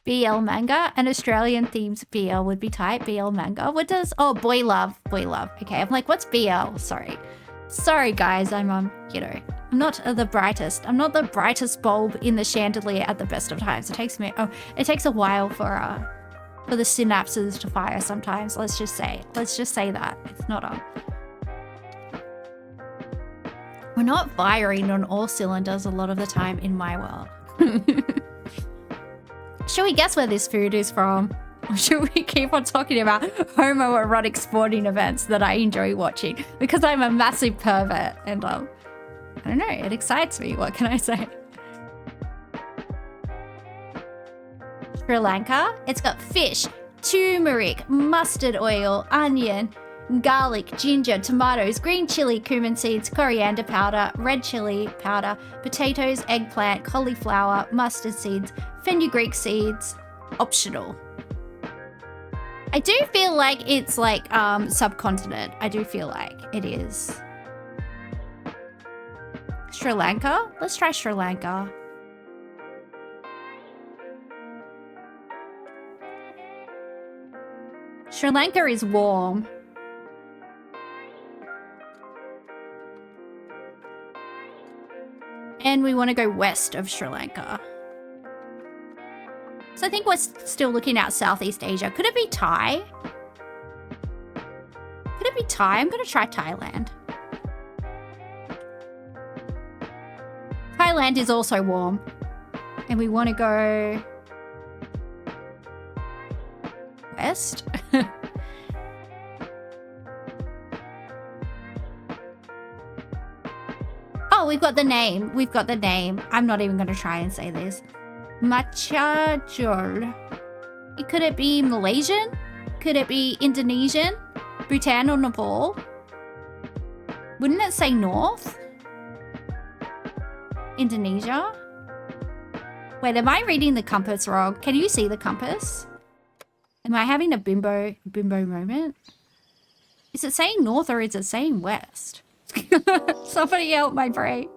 BL manga. An Australian themed BL would be tight. BL manga. What does... Oh, boy love. Boy love. Okay, I'm like, what's BL? Sorry. Sorry, guys. I'm, you know, I'm not the brightest. I'm not the brightest bulb in the chandelier at the best of times. It takes me... Oh, it takes a while for the synapses to fire sometimes. Let's just say that. It's not we're not firing on all cylinders a lot of the time in my world. Should we guess where this food is from? Or should we keep on talking about homoerotic sporting events that I enjoy watching? Because I'm a massive pervert and I don't know, it excites me. What can I say? Sri Lanka. It's got fish, turmeric, mustard oil, onion, garlic, ginger, tomatoes, green chili, cumin seeds, coriander powder, red chili powder, potatoes, eggplant, cauliflower, mustard seeds, fenugreek seeds. Optional. I do feel like it's like subcontinent. I do feel like it is. Sri Lanka? Let's try Sri Lanka. Sri Lanka is warm. And we want to go west of Sri Lanka. So I think we're still looking at Southeast Asia. Could it be Thai? Could it be Thai? I'm going to try Thailand. Thailand is also warm. And we want to go west. Oh, we've got the name. We've got the name. I'm not even going to try and say this. Machajol. Could it be Malaysian? Could it be Indonesian? Bhutan or Nepal? Wouldn't it say north? Indonesia? Wait, am I reading the compass wrong? Can you see the compass? Am I having a bimbo moment? Is it saying north or is it saying west? Somebody help my brain.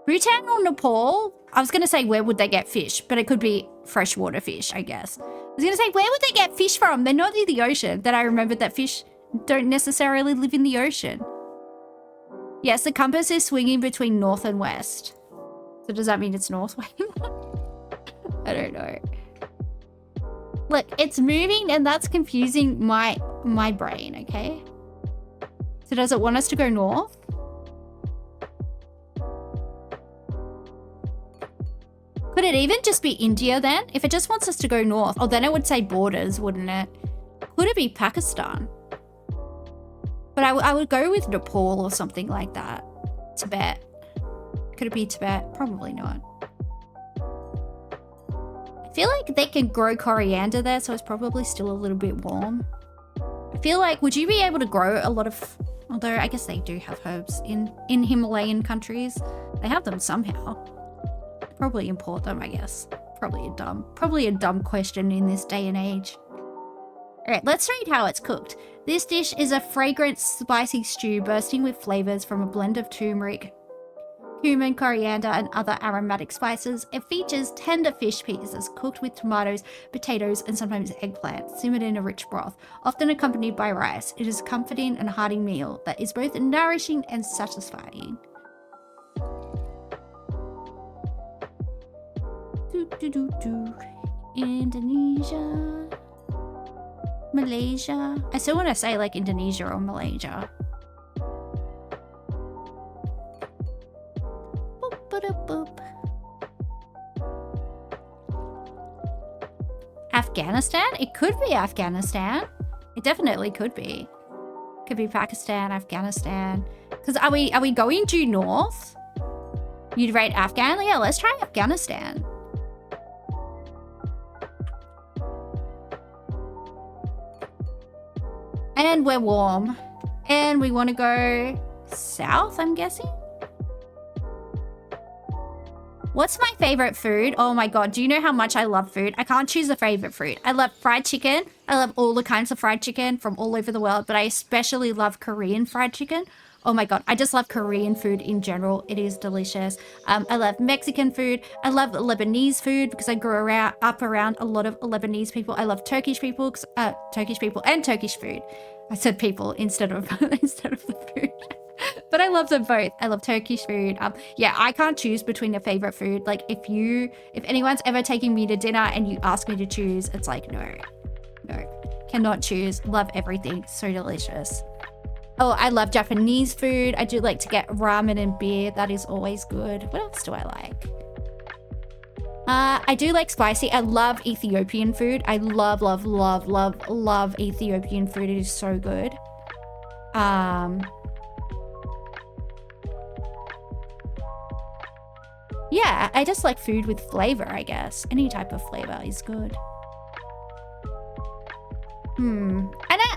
Bhutan or Nepal? I was going to say where would they get fish, but it could be freshwater fish, I guess. I was going to say where would they get fish from? They're not near the ocean. Then I remembered that fish don't necessarily live in the ocean. Yes, the compass is swinging between north and west. So does that mean it's north? I don't know. Look, it's moving and that's confusing my brain, okay? So does it want us to go north? Could it even just be India then? If it just wants us to go north, oh, then it would say borders, wouldn't it? Could it be Pakistan? But I would go with Nepal or something like that. Tibet. Could it be Tibet? Probably not. I feel like they can grow coriander there, so it's probably still a little bit warm. I feel like, would you be able to grow a lot of... Although, I guess they do have herbs in Himalayan countries. They have them somehow. Probably import them, I guess. Probably a dumb question in this day and age. Alright, let's read how it's cooked. This dish is a fragrant, spicy stew bursting with flavors from a blend of turmeric, cumin, coriander, and other aromatic spices. It features tender fish pieces cooked with tomatoes, potatoes, and sometimes eggplant, simmered in a rich broth, often accompanied by rice. It is a comforting and hearty meal that is both nourishing and satisfying. Indonesia, Malaysia. I still want to say like Indonesia or Malaysia. Boop, boop, boop. Afghanistan? It could be Afghanistan. It definitely could be. Could be Pakistan, Afghanistan. Because are we going due north? You'd rate Afghan? Yeah, let's try Afghanistan. And we're warm. And we want to go south, I'm guessing. What's my favorite food? Oh my god, do you know how much I love food? I can't choose a favorite food. I love fried chicken. I love all the kinds of fried chicken from all over the world, but I especially love Korean fried chicken. Oh my god, I just love Korean food in general. It is delicious. I love Mexican food. I love Lebanese food because I grew up around a lot of Lebanese people. I love Turkish people and Turkish food. I said people instead of the food. But I love them both. I love Turkish food. Yeah, I can't choose between a favorite food. Like if anyone's ever taking me to dinner and you ask me to choose, it's like no, cannot choose. Love everything. So delicious. Oh, I love Japanese food. I do like to get ramen and beer. That is always good. What else do I like? I do like spicy. I love Ethiopian food. I love Ethiopian food. It is so good. Yeah, I just like food with flavor, I guess. Any type of flavor is good.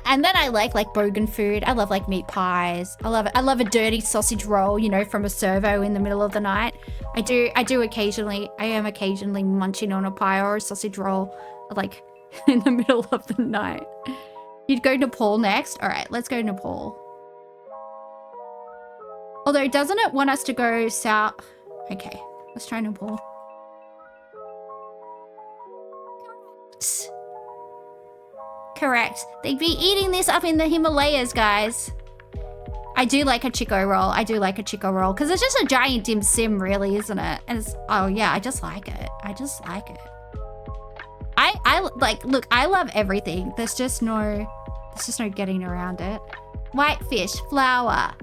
And then I like bogan food. I love like meat pies. I love a dirty sausage roll, you know, from a servo in the middle of the night. I am occasionally munching on a pie or a sausage roll like in the middle of the night. You'd go Nepal next? All right, let's go Nepal. Although doesn't it want us to go south? Okay, let's try Nepal. Correct. They'd be eating this up in the Himalayas, guys. I do like a Chico roll. I do like a Chico roll because it's just a giant dim sim, really, isn't it? And it's, oh yeah, I just like it. I just like it. I like, look, I love everything. There's just no getting around it. White fish, flour,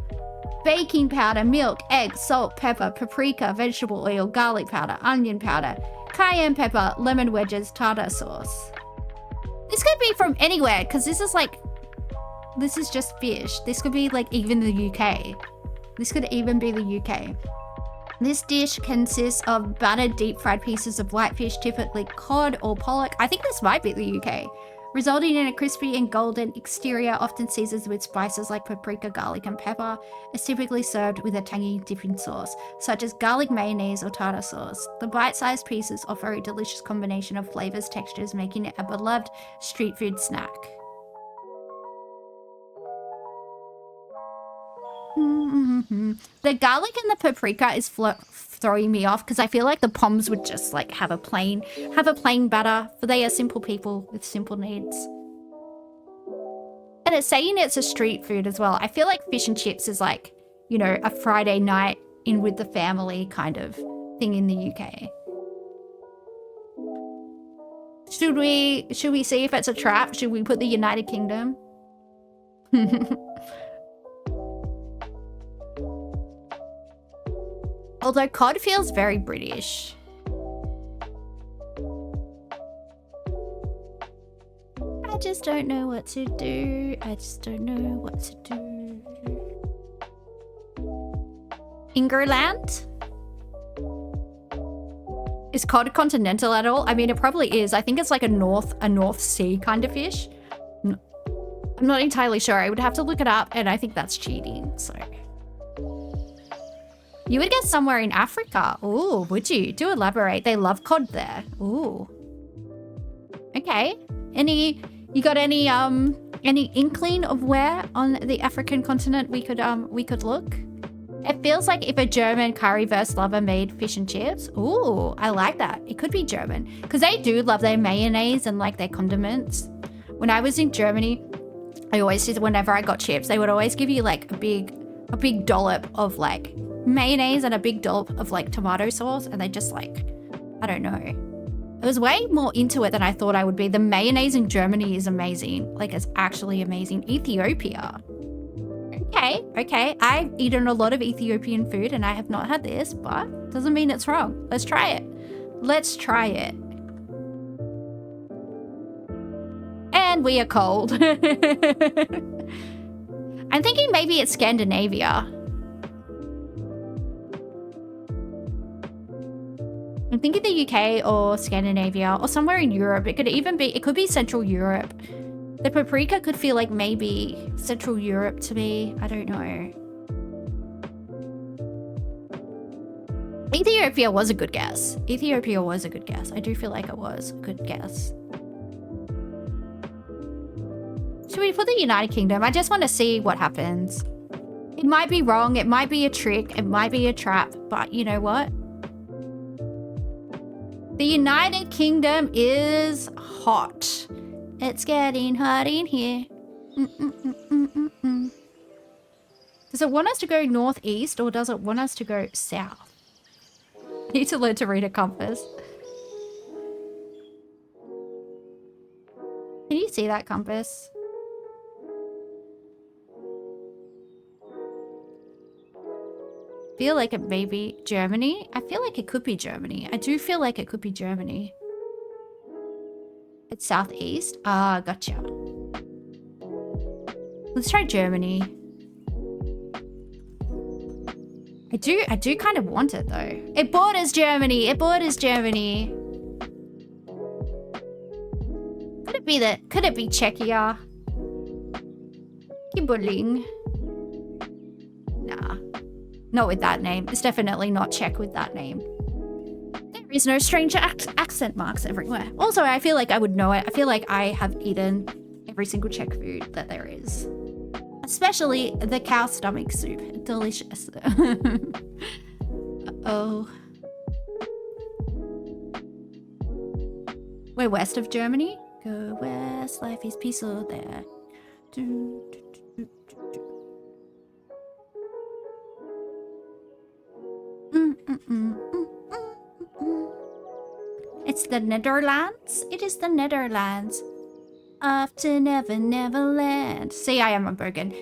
baking powder, milk, egg, salt, pepper, paprika, vegetable oil, garlic powder, onion powder, cayenne pepper, lemon wedges, tartar sauce. This could be from anywhere, because this is just fish. This could be like even the UK. This could even be the UK. This dish consists of battered deep fried pieces of whitefish, typically cod or pollock. I think this might be the UK. Resulting in a crispy and golden exterior, often seasoned with spices like paprika, garlic, and pepper. It's typically served with a tangy dipping sauce, such as garlic mayonnaise or tartar sauce. The bite-sized pieces offer a delicious combination of flavors, textures, making it a beloved street food snack. The garlic and the paprika is throwing me off because I feel like the Poms would just like have a plain batter, for they are simple people with simple needs. And it's saying it's a street food as well. I feel like fish and chips is like, you know, a Friday night in with the family kind of thing in the UK. Should we see if it's a trap? Should we put the United Kingdom? Although cod feels very British. I just don't know what to do. I just don't know what to do. Ingerland? Is cod continental at all? I mean, it probably is. I think it's like a North Sea kind of fish. I'm not entirely sure. I would have to look it up, and I think that's cheating, so. You would get somewhere in Africa. Ooh, would you? Do elaborate. They love cod there. Ooh. Okay. You got any inkling of where on the African continent we could look? It feels like if a German currywurst lover made fish and chips. Ooh, I like that. It could be German because they do love their mayonnaise and like their condiments. When I was in Germany, I always did, whenever I got chips, they would always give you like a big dollop of like mayonnaise and a big dollop of like tomato sauce, and they just like, I don't know. I was way more into it than I thought I would be. The mayonnaise in Germany is amazing. Like, it's actually amazing. Ethiopia. Okay. I've eaten a lot of Ethiopian food and I have not had this, but doesn't mean it's wrong. Let's try it. And we are cold. I'm thinking maybe it's Scandinavia. I'm thinking the UK or Scandinavia or somewhere in Europe. It could be Central Europe. The paprika could feel like maybe Central Europe to me. I don't know. Ethiopia was a good guess. I do feel like it was a good guess. Should we put the United Kingdom? I just want to see what happens. It might be wrong, it might be a trick, it might be a trap, but you know what? The United Kingdom is hot. It's getting hot in here. Does it want us to go northeast or does it want us to go south? I need to learn to read a compass. Can you see that compass? I feel like it may be Germany. I feel like it could be Germany. I do feel like it could be Germany. It's southeast. Ah, gotcha. Let's try Germany. I do kind of want it though. It borders Germany. It borders Germany. Could it be Czechia? Kibbuling. Nah. Not with that name. It's definitely not Czech with that name. There is no strange accent marks everywhere. Also, I feel like I would know it. I feel like I have eaten every single Czech food that there is. Especially the cow stomach soup. Delicious. Uh-oh. We're west of Germany. Go west, life is peaceful there. It's the Netherlands. It is the Netherlands. Off to Never Neverland. See, I am a Bergen.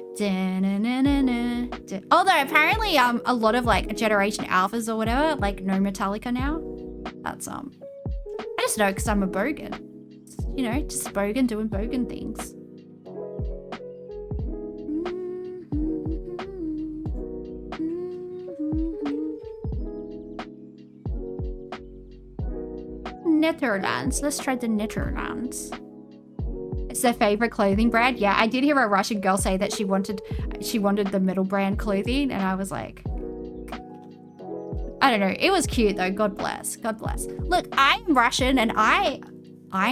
Although apparently a lot of like Generation Alphas or whatever like know Metallica now. That's I just know because I'm a Bogan. You know, just Bogan doing Bogan things. Netherlands. Let's try the Netherlands. It's their favorite clothing brand. Yeah, I did hear a Russian girl say that she wanted the middle brand clothing, and I was like, I don't know. It was cute though. God bless. God bless. Look, I'm Russian, and I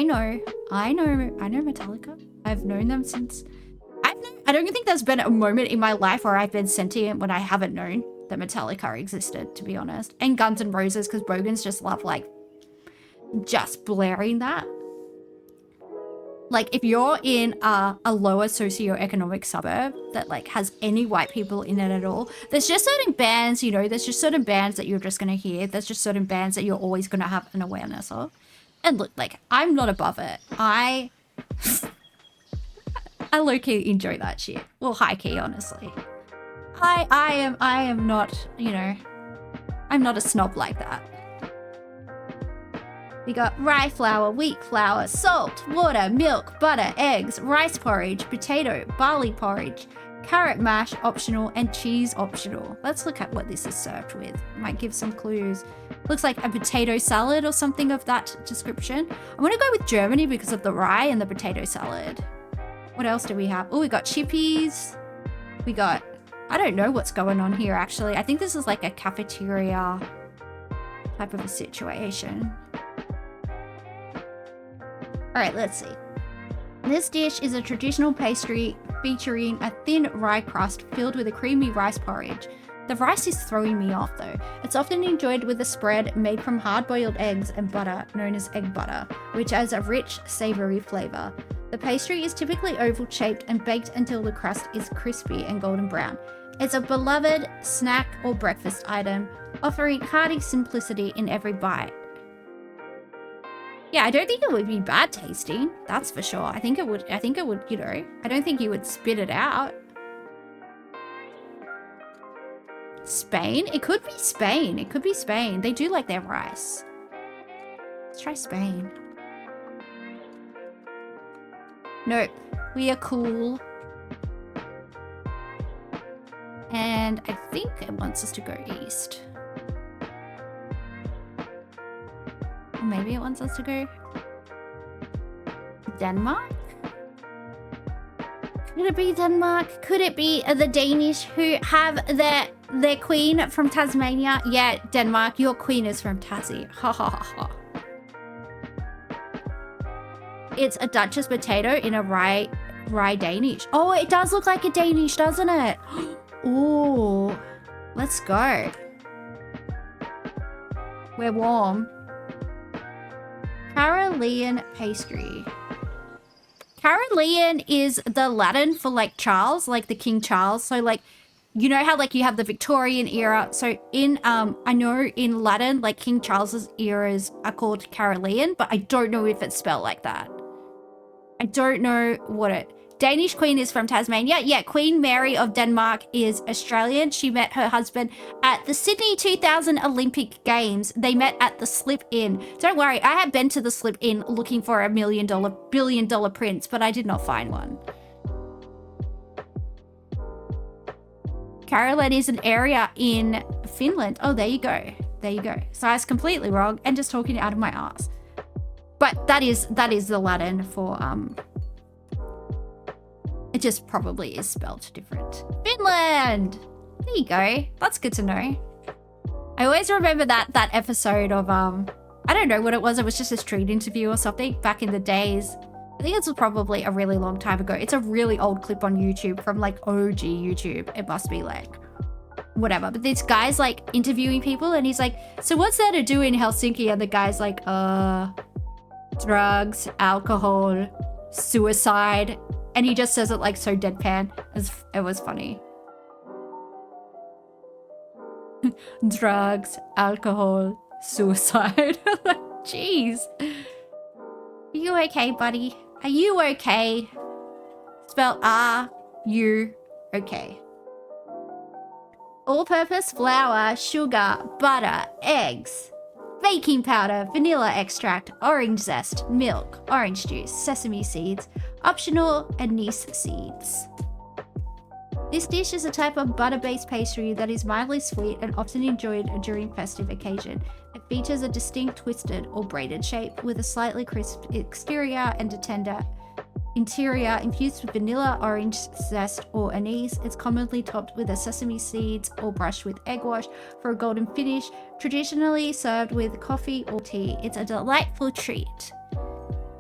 know Metallica. I've known them since. I don't think there's been a moment in my life where I've been sentient when I haven't known that Metallica existed, to be honest. And Guns N' Roses, because Bogans just love like just blaring that. Like if you're in a lower socioeconomic suburb that like has any white people in it at all, there's just certain bands, you know, there's just certain bands that you're just gonna hear. There's just certain bands that you're always gonna have an awareness of. And look, like I'm not above it. I low-key enjoy that shit. Well, high-key, honestly. I am not, you know, I'm not a snob like that. We got rye flour, wheat flour, salt, water, milk, butter, eggs, rice porridge, potato, barley porridge, carrot mash optional, and cheese optional. Let's look at what this is served with. Might give some clues. Looks like a potato salad or something of that description. I'm gonna go with Germany because of the rye and the potato salad. What else do we have? Oh, we got chippies. We got, I don't know what's going on here actually. I think this is like a cafeteria type of a situation. All right, let's see. This dish is a traditional pastry featuring a thin rye crust filled with a creamy rice porridge. The rice is throwing me off though. It's often enjoyed with a spread made from hard-boiled eggs and butter, known as egg butter, which adds a rich, savory flavor. The pastry is typically oval-shaped and baked until the crust is crispy and golden brown. It's a beloved snack or breakfast item, offering hearty simplicity in every bite. Yeah, I don't think it would be bad tasting. That's for sure. I think it would, you know, I don't think you would spit it out. Spain? It could be Spain. It could be Spain. They do like their rice. Let's try Spain. Nope. We are cool. And I think it wants us to go east. Maybe it wants us to go Denmark? Could it be Denmark? Could it be the Danish who have their queen from Tasmania? Yeah, Denmark, your queen is from Tassie. Ha ha ha ha. It's a Duchess potato in a rye Danish. Oh, it does look like a Danish, doesn't it? Ooh, let's go. We're warm. Carolean pastry. Carolean is the Latin for like Charles, like the King Charles. So like, you know how like you have the Victorian era. So in, I know in Latin, like King Charles's eras are called Carolean, but I don't know if it's spelled like that. I don't know what it... Danish Queen is from Tasmania. Yeah, Queen Mary of Denmark is Australian. She met her husband at the Sydney 2000 Olympic Games. They met at the Slip Inn. Don't worry, I have been to the Slip Inn looking for a billion dollar prince, but I did not find one. Caroline is an area in Finland. Oh, there you go. There you go. So I was completely wrong and just talking out of my ass. But that is the Latin for it just probably is spelled different. Finland! There you go. That's good to know. I always remember that episode of I don't know what it was. It was just a street interview or something back in the days. I think it's probably a really long time ago. It's a really old clip on YouTube from like OG YouTube. It must be like whatever. But this guy's like interviewing people and he's like, so what's there to do in Helsinki? And the guy's like, drugs, alcohol, suicide. And he just says it like so deadpan. It was funny. Drugs, alcohol, suicide. Like, jeez. Are you okay, buddy? Are you okay? Spell R-U okay. All-purpose flour, sugar, butter, eggs, baking powder, vanilla extract, orange zest, milk, orange juice, sesame seeds, optional anise seeds. This dish is a type of butter-based pastry that is mildly sweet and often enjoyed during festive occasion. It features a distinct twisted or braided shape with a slightly crisp exterior and a tender interior infused with vanilla, orange zest, or anise. It's commonly topped with a sesame seeds or brushed with egg wash for a golden finish, traditionally served with coffee or tea. It's a delightful treat.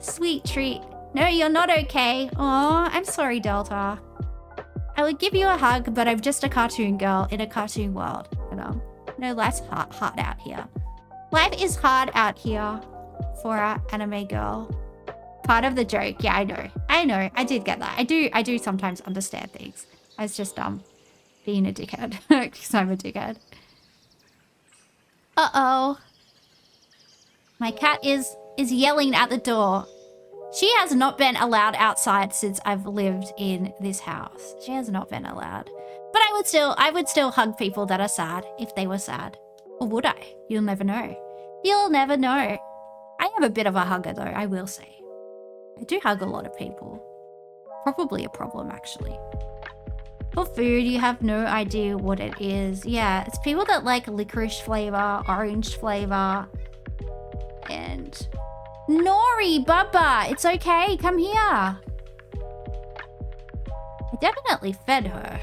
Sweet treat. No, you're not okay. Aw, I'm sorry, Delta. I would give you a hug, but I'm just a cartoon girl in a cartoon world. You know, no, life's hard out here. Life is hard out here for our anime girl. Part of the joke. Yeah, I know. I did get that. I do sometimes understand things. I was just being a dickhead because I'm a dickhead. Uh-oh. My cat is yelling at the door. She has not been allowed outside since I've lived in this house. She has not been allowed. But I would still hug people that are sad if they were sad. Or would I? You'll never know. You'll never know. I am a bit of a hugger though, I will say. I do hug a lot of people. Probably a problem actually. For food, you have no idea what it is. Yeah, it's people that like licorice flavor, orange flavor, and... Nori, Bubba, it's okay, come here. I definitely fed her.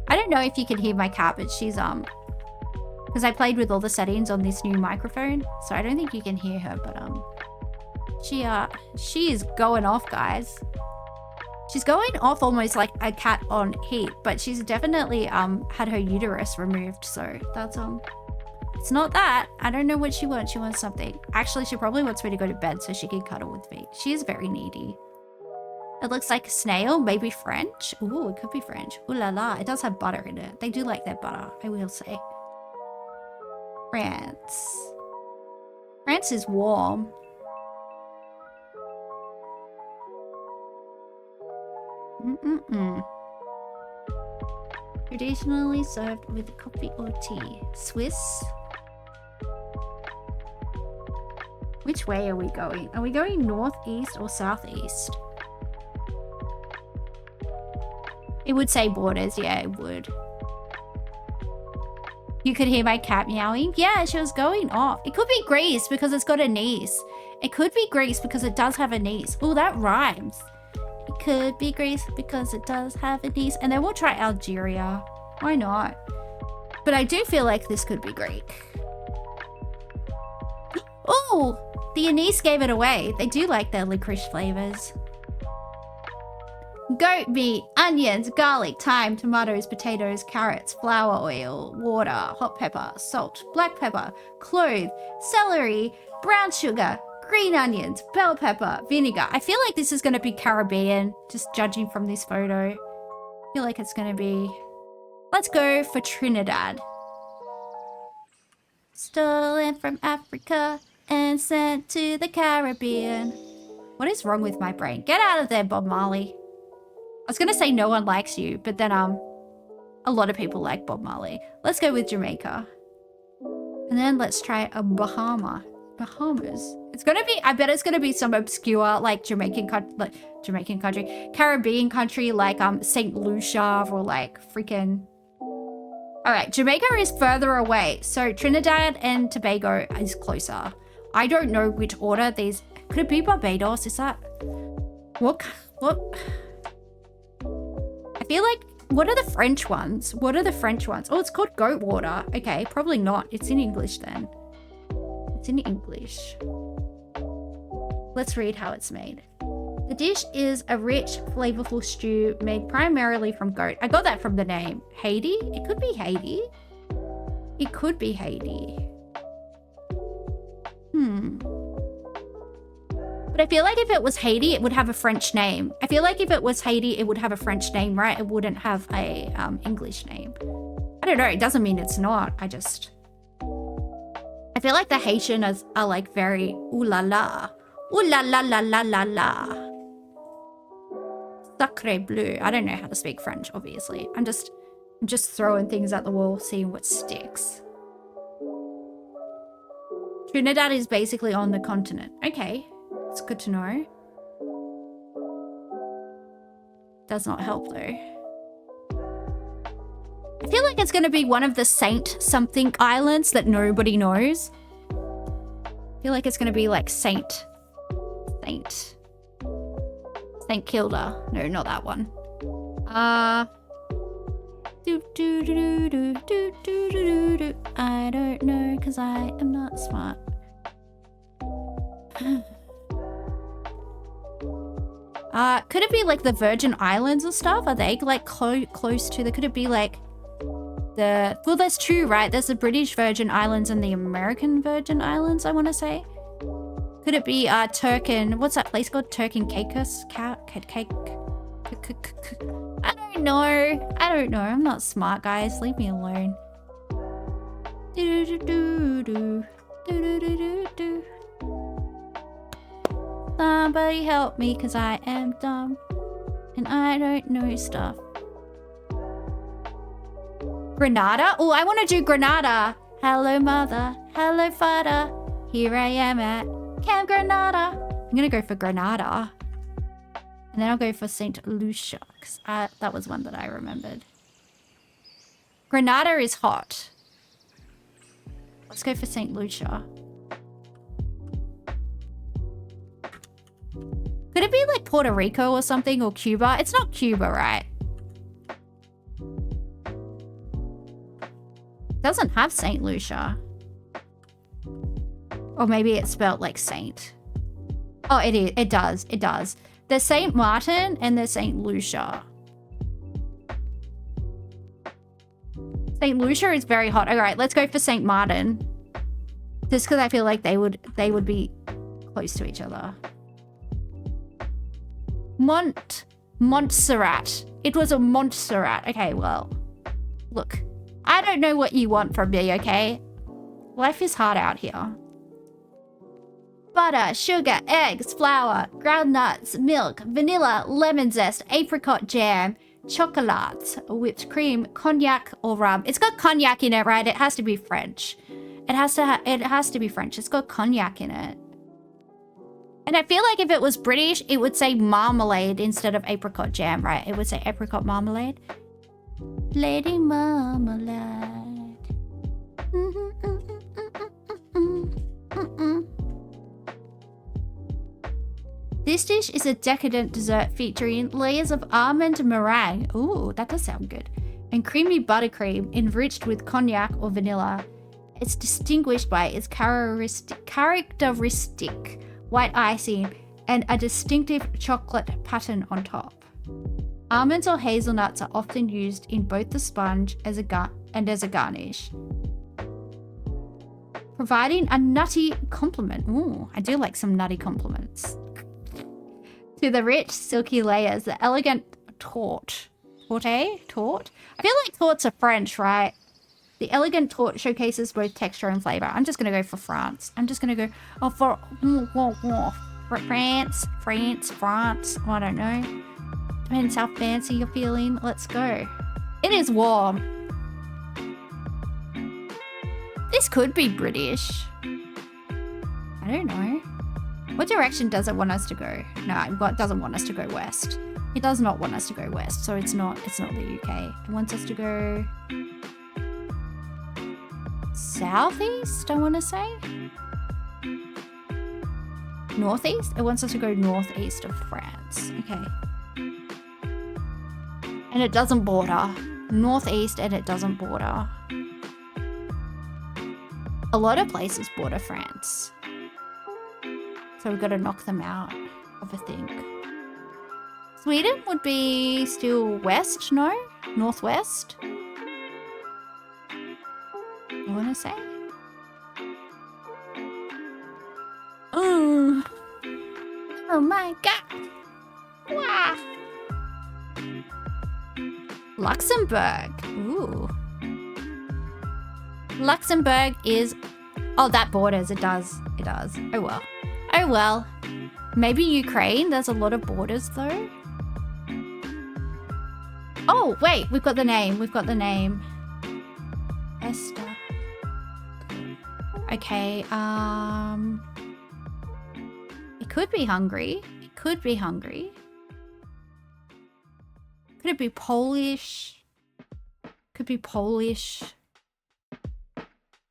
I don't know if you can hear my cat, but she's, because I played with all the settings on this new microphone, so I don't think you can hear her, but, she is going off, guys. She's going off almost like a cat on heat, but she's definitely, had her uterus removed, so that's, it's not that. I don't know what she wants. She wants something. Actually, she probably wants me to go to bed so she can cuddle with me. She is very needy. It looks like a snail, maybe French. Ooh, it could be French. Ooh la la. It does have butter in it. They do like their butter, I will say. France. France is warm. Traditionally served with coffee or tea. Swiss. Which way are we going? Are we going northeast or southeast? It would say borders. Yeah, it would. You could hear my cat meowing. Yeah, she was going off. It could be Greece because it's got a niece. It could be Greece because it does have a niece. Oh, that rhymes. It could be Greece because it does have a niece. And then we'll try Algeria. Why not? But I do feel like this could be Greek. Oh, the anise gave it away. They do like their licorice flavors. goat meat, onions, garlic, thyme, tomatoes, potatoes, carrots, flour oil, water, hot pepper, salt, black pepper, clove, celery, brown sugar, green onions, bell pepper, vinegar. I feel like this is going to be Caribbean, just judging from this photo. I feel like it's going to be... Let's go for Trinidad. Stolen from Africa and sent to the Caribbean. What is wrong with my brain? Get out of there, Bob Marley. I was going to say no one likes you, but then a lot of people like Bob Marley. Let's go with Jamaica. And then let's try a Bahamas. It's going to be, I bet it's going to be some obscure like Caribbean country like St. Lucia or like freaking... All right, Jamaica is further away. So Trinidad and Tobago is closer. I don't know which order these... Could it be Barbados? Is that... What? I feel like... What are the French ones? Oh, it's called goat water. Okay, probably not. It's in English then. It's in English. Let's read how it's made. The dish is a rich, flavorful stew made primarily from goat. I got that from the name. Haiti? It could be Haiti. But I feel like if it was Haiti, it would have a French name. Right? It wouldn't have a English name. I don't know. It doesn't mean it's not. I feel like the Haitians are like very ooh la la. Ooh la la la la la la. Sacre bleu. I don't know how to speak French, obviously. I'm just throwing things at the wall, seeing what sticks. Trinidad is basically on the continent. Okay. It's good to know. Does not help though. I feel like it's going to be one of the Saint something islands that nobody knows. I feel like it's going to be like Saint Kilda. No, not that one. I don't know because I am not smart. Could it be like the Virgin Islands or stuff? Are they like close to the... Could it be like the... Well, there's two, right? There's the British Virgin Islands and the American Virgin Islands, I want to say. Could it be Turkin... What's that place called? Turkin Caicos? Cake? I don't know. I'm not smart, guys. Leave me alone. Somebody help me, because I am dumb. And I don't know stuff. Grenada? Oh, I want to do Grenada. Hello, mother. Hello, father. Here I am at Camp Grenada. I'm going to go for Grenada. And then I'll go for St. Lucia, because that was one that I remembered. Grenada is hot. Let's go for St. Lucia. Could it be like Puerto Rico or something, or Cuba? It's not Cuba, right? It doesn't have St. Lucia. Or maybe it's spelled like Saint. Oh, it is. It does. There's St. Martin and there's St. Lucia. St. Lucia is very hot. All right, let's go for St. Martin. Just because I feel like they would be close to each other. Montserrat. It was a Montserrat. Okay, well, look. I don't know what you want from me, okay? Life is hard out here. Butter, sugar, eggs, flour, ground nuts, milk, vanilla, lemon zest, apricot jam, chocolate, whipped cream, cognac or rum. It's got cognac in it, right? It has to be French. It has to be French. It's got cognac in it. And I feel like if it was British, it would say marmalade instead of apricot jam, right? It would say apricot marmalade. Lady Marmalade. This dish is a decadent dessert featuring layers of almond meringue. Ooh, that does sound good. And creamy buttercream enriched with cognac or vanilla. It's distinguished by its characteristic white icing and a distinctive chocolate pattern on top. Almonds or hazelnuts are often used in both the sponge as a garnish. Providing a nutty complement. Ooh, I do like some nutty compliments. To the rich, silky layers, the elegant torte. Torte? I feel like tortes are French, right? The elegant torte showcases both texture and flavor. I'm just going to go for France. I'm just going to go for France. I don't know. Depends how fancy you're feeling. Let's go. It is warm. This could be British. I don't know. What direction does it want us to go? No, it doesn't want us to go west. It does not want us to go west, so it's not the UK. It wants us to go southeast, I want to say. Northeast? It wants us to go northeast of France. Okay. And it doesn't border. Northeast, and it doesn't border. A lot of places border France. So we've got to knock them out, I think. Sweden would be still west, no? Northwest? I want to say. Oh my god. Wow. Luxembourg. Ooh. Luxembourg is... Oh, that borders. It does. It does. Oh well. Oh well. Maybe Ukraine. There's a lot of borders though. Oh, wait. We've got the name. Esther. Okay. It could be Hungary. Could it be Polish? Could be Polish.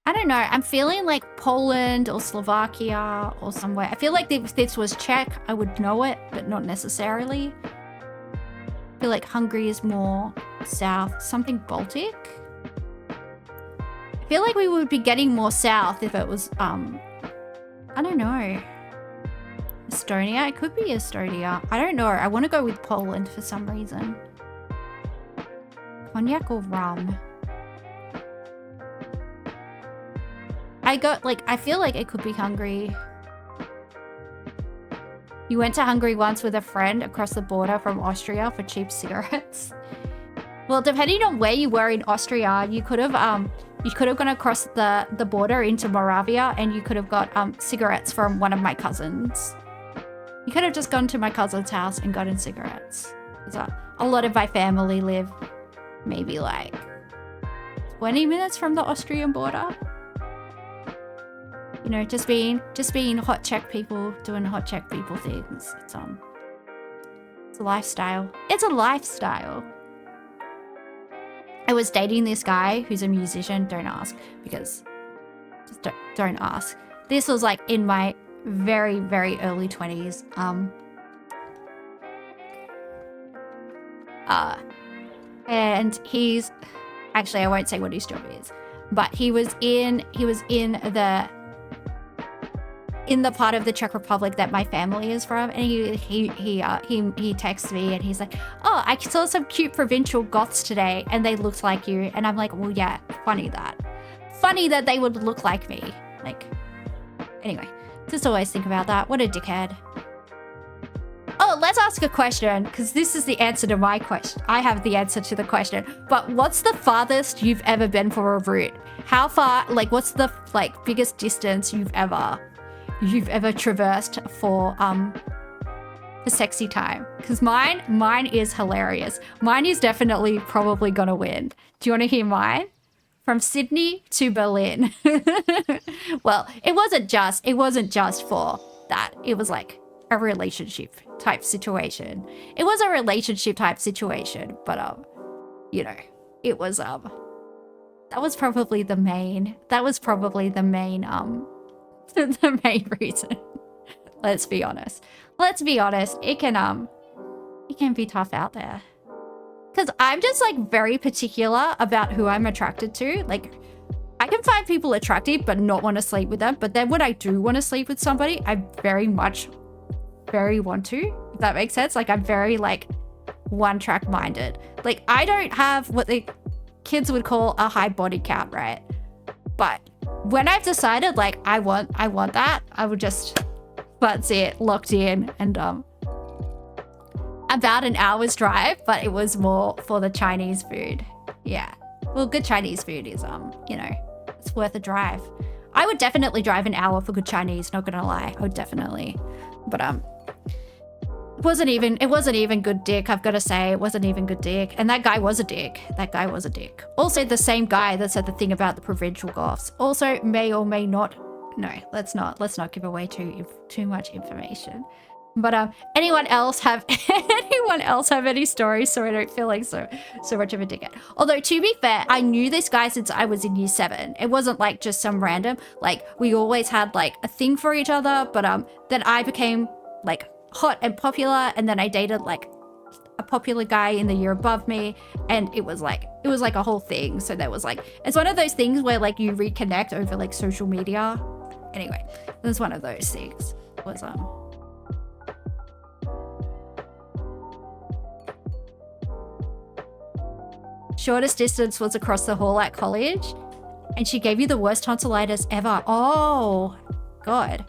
I don't know. I'm feeling like Poland or Slovakia or somewhere. I feel like if this was Czech, I would know it, but not necessarily. I feel like Hungary is more south. Something Baltic? I feel like we would be getting more south if it was, I don't know. Estonia? It could be Estonia. I don't know. I want to go with Poland for some reason. Cognac or rum? I feel like it could be Hungary. You went to Hungary once with a friend across the border from Austria for cheap cigarettes. Well, depending on where you were in Austria, you could have gone across the border into Moravia and you could have got cigarettes from one of my cousins. You could have just gone to my cousin's house and gotten cigarettes. A lot of my family live maybe like 20 minutes from the Austrian border. You know, just being hot Czech people, doing hot Czech people things. It's a lifestyle. It's a lifestyle. I was dating this guy who's a musician. Don't ask, because just don't ask. This was like in my very, very early 20s. And he's actually, I won't say what his job is, but he was in the part of the Czech Republic that my family is from, and he texts me and he's like, oh, I saw some cute provincial goths today and they looked like you. And I'm like, well, yeah, funny that they would look like me. Like, anyway, just always think about that. What a dickhead. Oh, let's ask a question, because this is the answer to my question. I have the answer to the question, but what's the farthest you've ever been for a route? How far, like, what's the biggest distance you've ever traversed for sexy time? Because mine is hilarious. Mine is definitely probably gonna win. Do you want to hear mine? From Sydney to Berlin. Well, it wasn't just for that. It was like a relationship type situation. It was a relationship type situation, but you know, it was that was probably the main the main reason. Let's be honest. It can be tough out there. Because I'm just like very particular about who I'm attracted to. Like, I can find people attractive but not want to sleep with them. But then when I do want to sleep with somebody, I very want to, if that makes sense. Like, I'm very like one-track minded. Like, I don't have what the kids would call a high body count, right? But when I've decided, like, I want that, I would just, that's it, locked in. And about an hour's drive, but it was more for the Chinese food. Yeah. Well, good Chinese food is, you know, it's worth a drive. I would definitely drive an hour for good Chinese, not gonna lie. I would definitely. But it wasn't even good dick, I've got to say. It wasn't even good dick. And that guy was a dick. That guy was a dick. Also, the same guy that said the thing about the provincial goths. Also, may or may not. No, let's not give away too much information. But anyone else have any stories so I don't feel like so much of a dickhead? Although, to be fair, I knew this guy since I was in year 7. It wasn't like just some random, like we always had like a thing for each other, but then I became like hot and popular, and then I dated like a popular guy in the year above me, and it was like a whole thing. So there was like, it's one of those things where like you reconnect over like social media. Anyway, it was one of those things. It was shortest distance was across the hall at college, and she gave you the worst tonsillitis ever. Oh God.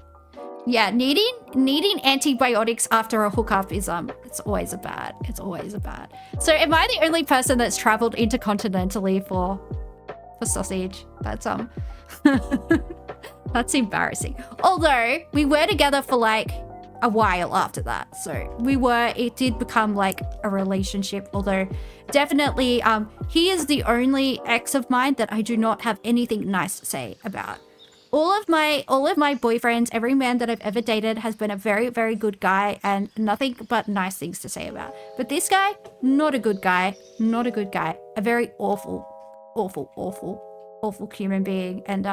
Yeah, needing antibiotics after a hookup is it's always a bad. So am I the only person that's traveled intercontinentally for sausage? That's that's embarrassing. Although we were together for like a while after that. So it did become like a relationship, although definitely he is the only ex of mine that I do not have anything nice to say about. All of my boyfriends, every man that I've ever dated has been a very, very good guy and nothing but nice things to say about. But this guy, not a good guy. A very awful human being. And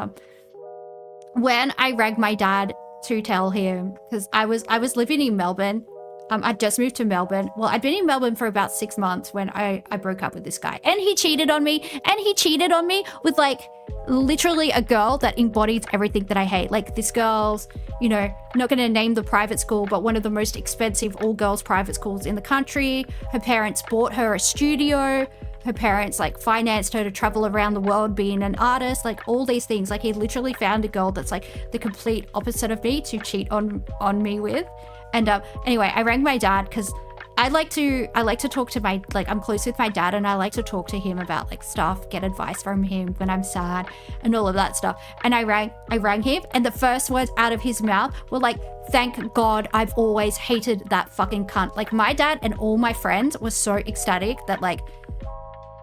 when I rang my dad to tell him, because I was living in Melbourne. I'd just moved to Melbourne. Well, I'd been in Melbourne for about 6 months when I broke up with this guy. And he cheated on me. And he cheated on me with like literally a girl that embodies everything that I hate. Like this girl's, you know, not going to name the private school, but one of the most expensive all-girls private schools in the country. Her parents bought her a studio. Her parents like financed her to travel around the world being an artist, like all these things. Like he literally found a girl that's like the complete opposite of me to cheat on me with. And anyway, I rang my dad because I like to talk to I'm close with my dad, and I like to talk to him about like stuff, get advice from him when I'm sad and all of that stuff. And I rang him, and the first words out of his mouth were like, "Thank God, I've always hated that fucking cunt." Like my dad and all my friends were so ecstatic that like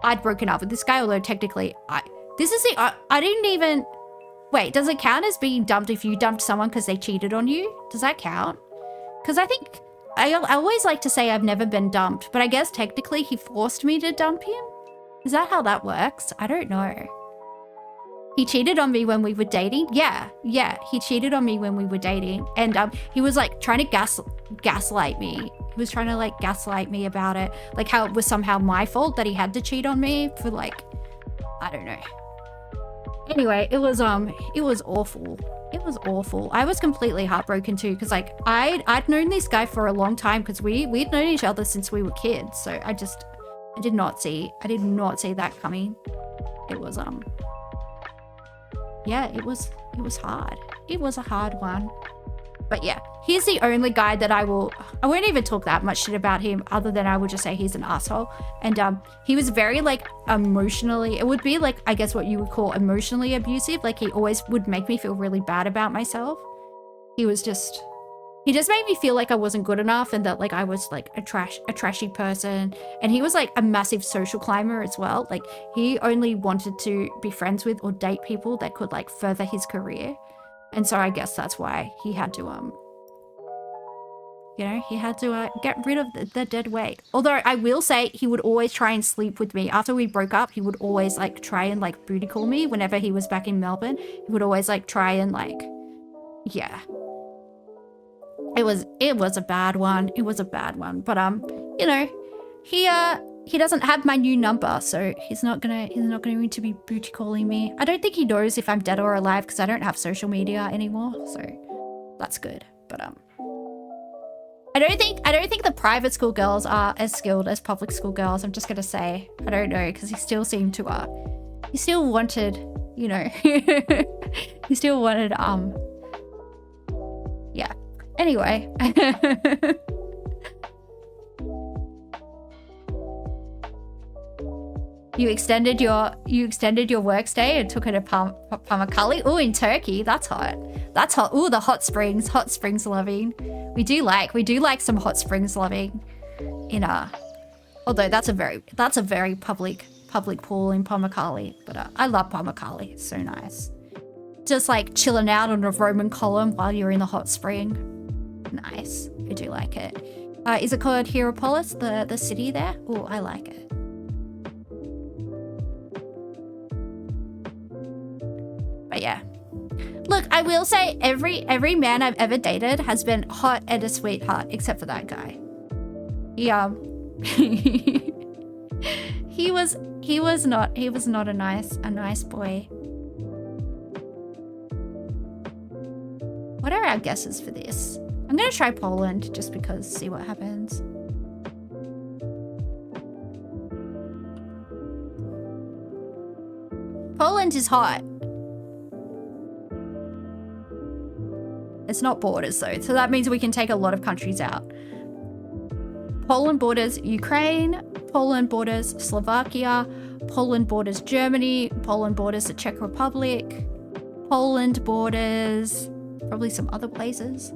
I'd broken up with this guy, although technically I didn't even, wait, does it count as being dumped if you dumped someone because they cheated on you? Does that count? Because I think, I always like to say I've never been dumped, but I guess technically he forced me to dump him? Is that how that works? I don't know. He cheated on me when we were dating? Yeah, he cheated on me when we were dating. And he was like trying to gaslight me. He was trying to like gaslight me about it. Like how it was somehow my fault that he had to cheat on me for like, I don't know. Anyway, it was awful. It was awful. I was completely heartbroken too, because like I'd known this guy for a long time, because we'd known each other since we were kids. So I did not see that coming. It was yeah, it was hard. It was a hard one. But yeah, he's the only guy that I won't even talk that much shit about him, other than I would just say he's an asshole. And he was very like emotionally, it would be like, I guess what you would call emotionally abusive. Like he always would make me feel really bad about myself. He just made me feel like I wasn't good enough, and that like I was like a trashy person. And he was like a massive social climber as well. Like he only wanted to be friends with or date people that could like further his career. And so I guess that's why he had to, get rid of the dead weight. Although I will say he would always try and sleep with me. After we broke up, he would always like try and like booty call me whenever he was back in Melbourne. He would always like try and like, yeah. It was a bad one. It was a bad one. But you know, he doesn't have my new number, so he's not going to be booty calling me. I don't think he knows if I'm dead or alive, because I don't have social media anymore, so that's good. But I don't think the private school girls are as skilled as public school girls. I'm just gonna say. I don't know, because he still seemed to he still wanted, you know, he still wanted yeah. Anyway. You extended your work stay and took it to Pamukkale. Oh, in Turkey, that's hot. That's hot. Oh, the hot springs loving. We do like some hot springs loving in although that's a very public pool in Pamukkale, but I love Pamukkale. It's so nice. Just like chilling out on a Roman column while you're in the hot spring. Nice. I do like it. Is it called Hierapolis, the city there? Oh, I like it. But yeah. Look, I will say every man I've ever dated has been hot and a sweetheart, except for that guy. Yeah. he was not a nice boy. What are our guesses for this? I'm gonna try Poland just because, see what happens. Poland is hot. It's not borders though, so that means we can take a lot of countries out. Poland borders Ukraine, Poland borders Slovakia, Poland borders Germany, Poland borders the Czech Republic, Poland borders probably some other places.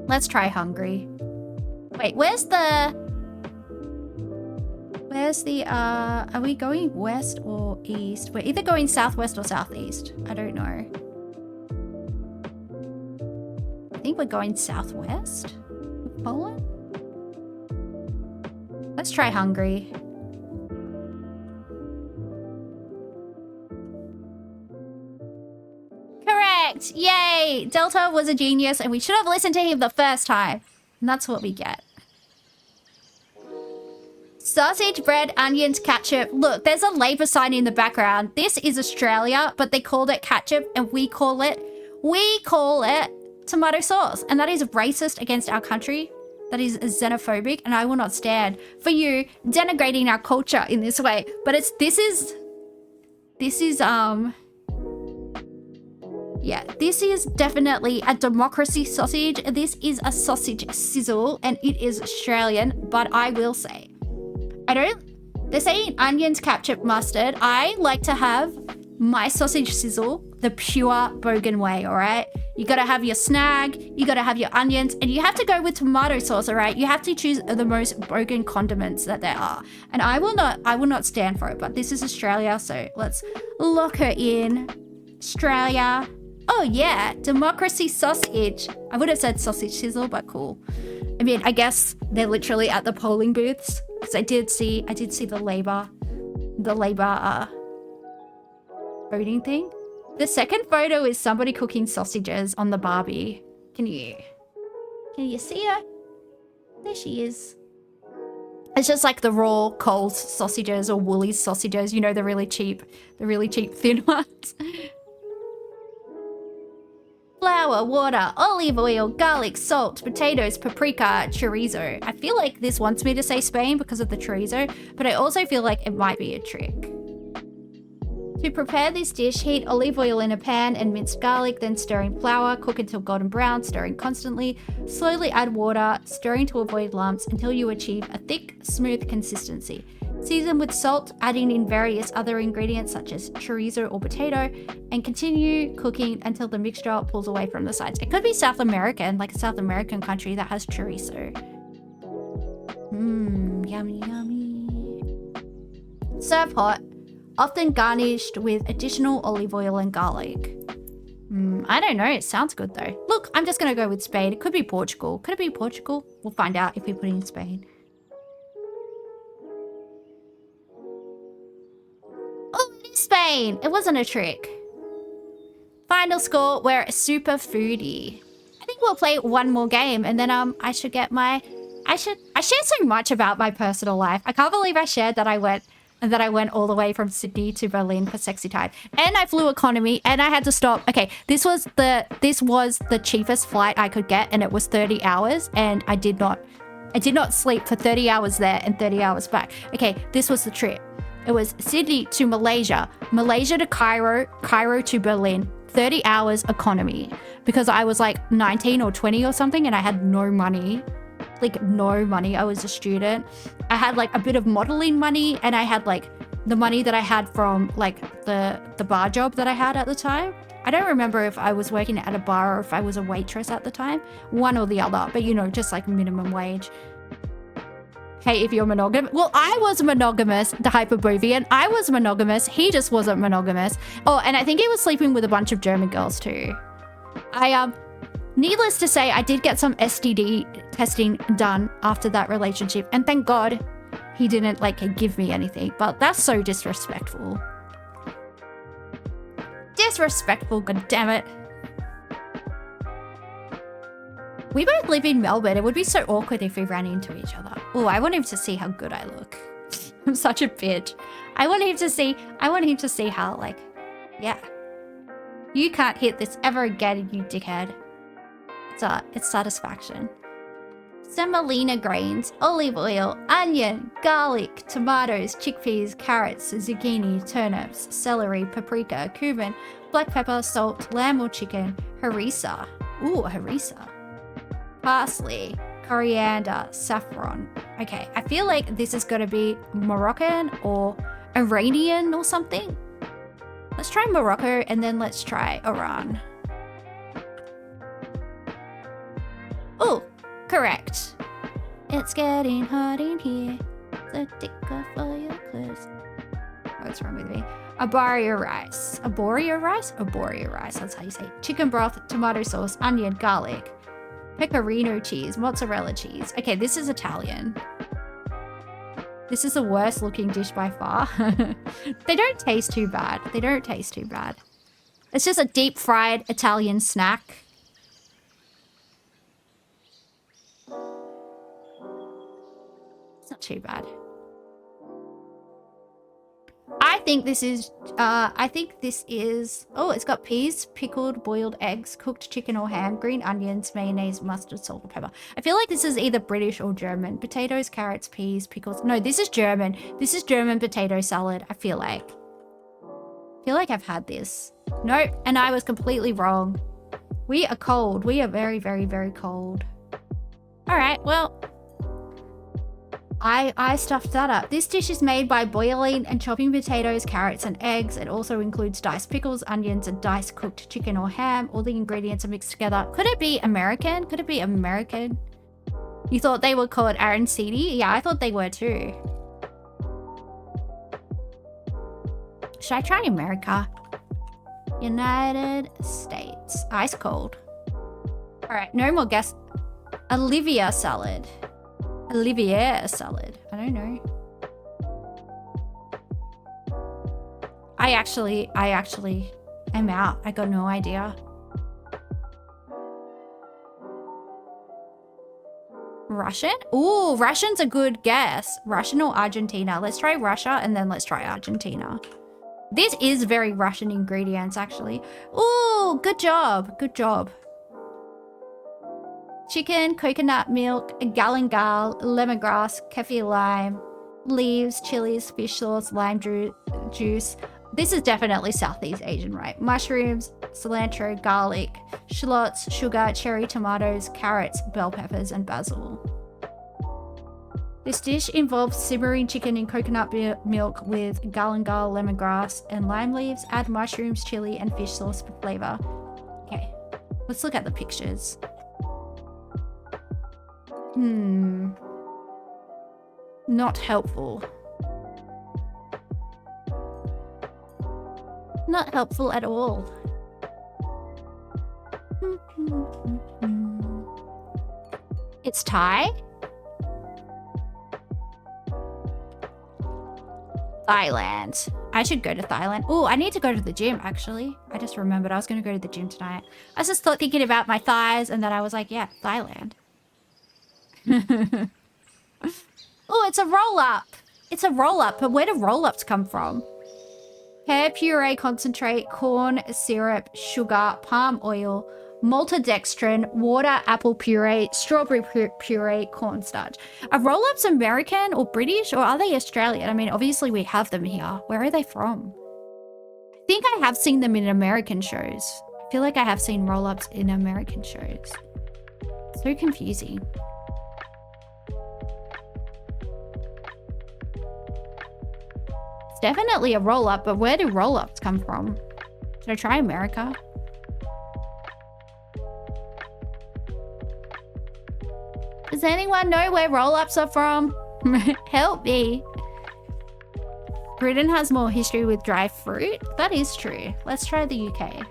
Let's try Hungary. Wait, where's the are we going west or east? We're either going southwest or southeast. I don't know. I think we're going southwest of Poland. Let's try Hungary. Correct! Yay! Delta was a genius and we should have listened to him the first time. And that's what we get. Sausage, bread, onions, ketchup. Look, there's a Labour sign in the background. This is Australia, but they called it ketchup and we call it tomato sauce. And that is racist against our country. That is xenophobic, and I will not stand for you denigrating our culture in this way. But this is definitely a democracy sausage. This is a sausage sizzle, and it is Australian, but I will say, they're saying onions, ketchup, mustard. I like to have my sausage sizzle the pure Bogan way, all right? You gotta have your snag, you gotta have your onions, and you have to go with tomato sauce, all right? You have to choose the most Bogan condiments that there are. And I will not stand for it, but this is Australia, so let's lock her in. Australia. Oh yeah, democracy sausage. I would have said sausage sizzle, but cool. I mean, I guess they're literally at the polling booths. Because I did see the Labour voting thing. The second photo is somebody cooking sausages on the barbie. Can you see her? There she is. It's just like the raw Coles sausages or Woolies sausages, you know, the really cheap thin ones. Flour, water, olive oil, garlic, salt, potatoes, paprika, chorizo. I feel like this wants me to say Spain because of the chorizo, but I also feel like it might be a trick. To prepare this dish, heat olive oil in a pan and minced garlic, then stir in flour, cook until golden brown, stirring constantly. Slowly add water, stirring to avoid lumps until you achieve a thick, smooth consistency. Season with salt, adding in various other ingredients such as chorizo or potato, and continue cooking until the mixture pulls away from the sides. It could be South American, like a South American country that has chorizo. Yummy, yummy. Serve hot, often garnished with additional olive oil and garlic. I don't know, it sounds good though. Look, I'm just gonna go with Spain. It could be Portugal. Could it be Portugal? We'll find out if we put in Spain. Spain. It wasn't a trick. Final score, we're a super foodie. I think we'll play one more game and then I share so much about my personal life. I can't believe I shared that I went And then I went all the way from Sydney to Berlin for sexy time. And I flew economy and I had to stop. Okay, this was the cheapest flight I could get, and it was 30 hours, and I did not sleep for 30 hours there and 30 hours back. Okay, this was the trip. It was Sydney to Malaysia, Malaysia to Cairo, Cairo to Berlin, 30 hours economy, because I was like 19 or 20 or something and I had no money. Like no money. I was a student. I had like a bit of modeling money, and I had like the money that I had from like the bar job that I had at the time. I don't remember if I was working at a bar or if I was a waitress at the time, one or the other, but you know, just like minimum wage. Hey, if you're monogamous, well, I was monogamous, the Hyperbovian. I was monogamous. He just wasn't monogamous. Oh, and I think he was sleeping with a bunch of German girls too. Needless to say, I did get some STD testing done after that relationship, and thank God he didn't like give me anything, but that's so disrespectful. Disrespectful, goddammit. We both live in Melbourne. It would be so awkward if we ran into each other. Oh, I want him to see how good I look. I'm such a bitch. I want him to see how, like, yeah. You can't hit this ever again, you dickhead. It's satisfaction. Semolina grains, olive oil, onion, garlic, tomatoes, chickpeas, carrots, zucchini, turnips, celery, paprika, cumin, black pepper, salt, lamb or chicken, harissa. Ooh, harissa. Parsley, coriander, saffron. Okay, I feel like this is gonna be Moroccan or Iranian or something. Let's try Morocco and then let's try Iran. Oh, correct. It's getting hot in here. So take off all your clothes. What's wrong with me? Arborio rice. Arborio rice? Arborio rice, that's how you say it. Chicken broth, tomato sauce, onion, garlic, pecorino cheese, mozzarella cheese. Okay, this is Italian. This is the worst looking dish by far. They don't taste too bad. They don't taste too bad. It's just a deep fried Italian snack. It's not too bad. I think this is, oh, it's got peas, pickled, boiled eggs, cooked chicken or ham, green onions, mayonnaise, mustard, salt, and pepper. I feel like this is either British or German. Potatoes, carrots, peas, pickles. No, this is German. This is German potato salad, I feel like. I feel like I've had this. Nope, and I was completely wrong. We are cold. We are very, very, very cold. All right, well, I stuffed that up. This dish is made by boiling and chopping potatoes, carrots, and eggs. It also includes diced pickles, onions, and diced cooked chicken or ham. All the ingredients are mixed together. Could it be American? Could it be American? You thought they were called arancini? Yeah, I thought they were too. Should I try America? United States. Ice cold. All right, no more guess. Olivia salad. Olivier salad. I don't know. I actually am out. I got no idea. Russian? Ooh, Russian's a good guess. Russian or Argentina? Let's try Russia and then let's try Argentina. This is very Russian ingredients, actually. Ooh, good job. Good job. Chicken, coconut milk, galangal, lemongrass, kefir lime, leaves, chilies, fish sauce, lime juice. This is definitely Southeast Asian, right? Mushrooms, cilantro, garlic, shallots, sugar, cherry tomatoes, carrots, bell peppers, and basil. This dish involves simmering chicken in coconut milk with galangal, lemongrass, and lime leaves. Add mushrooms, chili, and fish sauce for flavor. Okay, let's look at the pictures. Not helpful. Not helpful at all. It's Thai? Thailand. I should go to Thailand. Oh, I need to go to the gym, actually. I just remembered I was going to go to the gym tonight. I was just thinking about my thighs, and then I was like, yeah, Thailand. Oh, it's a roll-up. it's a roll-up, but where do roll-ups come from? Pear puree concentrate, corn syrup, sugar, palm oil, maltodextrin, water, apple puree, strawberry puree, cornstarch. Are roll-ups American or British, or are they Australian? I mean, obviously we have them here. Where are they from? I think I have seen them in American shows. I feel like I have seen roll-ups in American shows. So confusing. It's definitely a roll-up, but where do roll-ups come from? Should I try America? Does anyone know where roll-ups are from? Help me. Britain has more history with dry fruit. That is true. Let's try the UK.